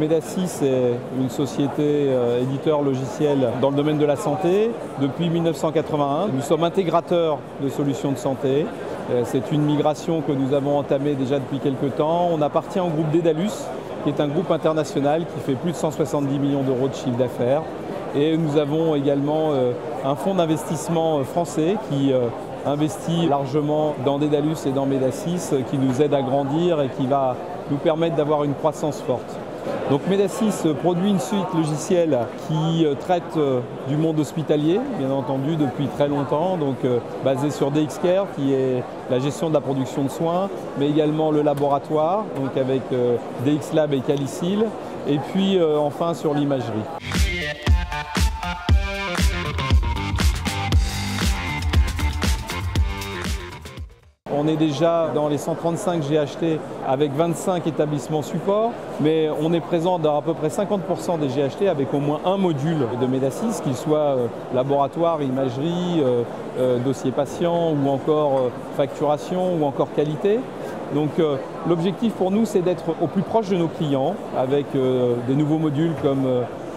Medasys est une société éditeur logiciel dans le domaine de la santé depuis 1981. Nous sommes intégrateurs de solutions de santé. C'est une migration que nous avons entamée déjà depuis quelques temps. On appartient au groupe Dedalus, qui est un groupe international qui fait plus de 170 millions d'euros de chiffre d'affaires. Et nous avons également un fonds d'investissement français qui investit largement dans Dedalus et dans Medasys, qui nous aide à grandir et qui va nous permettre d'avoir une croissance forte. Donc Medasys produit une suite logicielle qui traite du monde hospitalier, bien entendu depuis très longtemps, donc basée sur DXCare qui est la gestion de la production de soins, mais également le laboratoire, donc avec DXLab et Calicil, et puis enfin sur l'imagerie. On est déjà dans les 135 GHT avec 25 établissements support, mais on est présent dans à peu près 50% des GHT avec au moins un module de Medasys, qu'il soit laboratoire, imagerie, dossier patient ou encore facturation ou encore qualité. Donc l'objectif pour nous, c'est d'être au plus proche de nos clients avec des nouveaux modules comme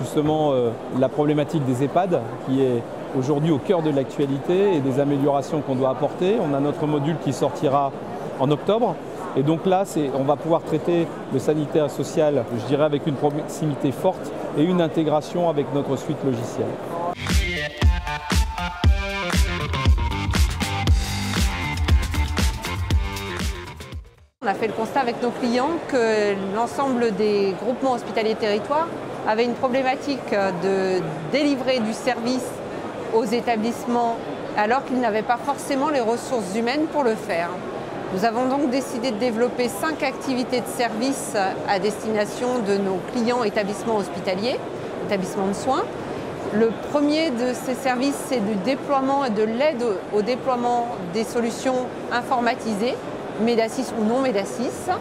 justement la problématique des EHPAD qui est aujourd'hui au cœur de l'actualité et des améliorations qu'on doit apporter. On a notre module qui sortira en octobre. Et donc là, on va pouvoir traiter le sanitaire social, je dirais, avec une proximité forte et une intégration avec notre suite logicielle. On a fait le constat avec nos clients que l'ensemble des groupements hospitaliers territoires avaient une problématique de délivrer du service aux établissements alors qu'ils n'avaient pas forcément les ressources humaines pour le faire. Nous avons donc décidé de développer 5 activités de service à destination de nos clients établissements hospitaliers, établissements de soins. Le premier de ces services, c'est du déploiement et de l'aide au déploiement des solutions informatisées, Medasys ou non Medasys,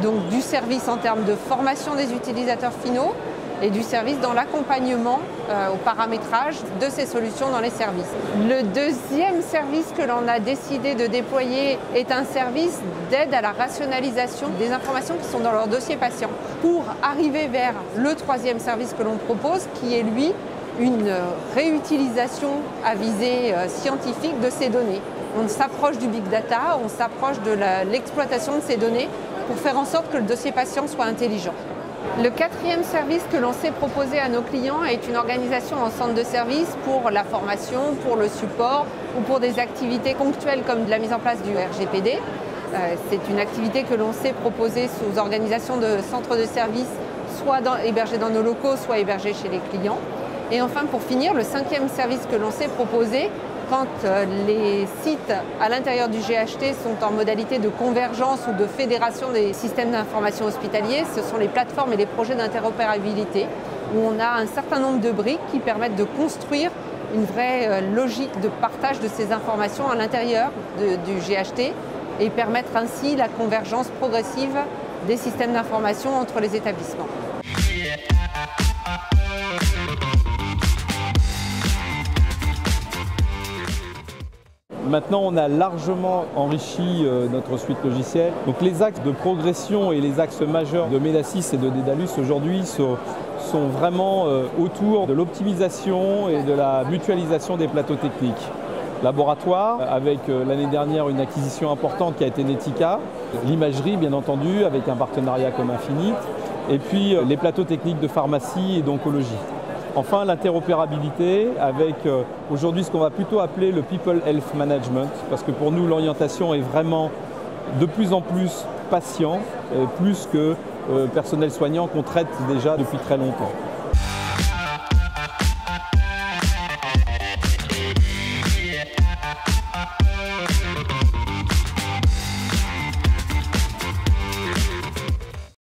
donc du service en termes de formation des utilisateurs finaux et du service dans l'accompagnement au paramétrage de ces solutions dans les services. Le deuxième service que l'on a décidé de déployer est un service d'aide à la rationalisation des informations qui sont dans leur dossier patient pour arriver vers le troisième service que l'on propose qui est lui une réutilisation à visée scientifique de ces données. On s'approche du big data, on s'approche de l'exploitation de ces données pour faire en sorte que le dossier patient soit intelligent. Le quatrième service que l'on sait proposer à nos clients est une organisation en centre de service pour la formation, pour le support ou pour des activités ponctuelles comme de la mise en place du RGPD. C'est une activité que l'on sait proposer sous organisation de centres de service, soit hébergés dans nos locaux, soit hébergés chez les clients. Et enfin, pour finir, le cinquième service que l'on sait proposer, quand les sites à l'intérieur du GHT sont en modalité de convergence ou de fédération des systèmes d'information hospitaliers, ce sont les plateformes et les projets d'interopérabilité où on a un certain nombre de briques qui permettent de construire une vraie logique de partage de ces informations à l'intérieur du GHT et permettre ainsi la convergence progressive des systèmes d'information entre les établissements. Maintenant, on a largement enrichi notre suite logicielle. Donc les axes de progression et les axes majeurs de Medasys et de Dedalus aujourd'hui sont vraiment autour de l'optimisation et de la mutualisation des plateaux techniques. Laboratoire, avec l'année dernière une acquisition importante qui a été Netica, l'imagerie bien entendu, avec un partenariat comme Infinite, et puis les plateaux techniques de pharmacie et d'oncologie. Enfin, l'interopérabilité avec aujourd'hui ce qu'on va plutôt appeler le People Health Management, parce que pour nous, l'orientation est vraiment de plus en plus patient, plus que personnel soignant qu'on traite déjà depuis très longtemps.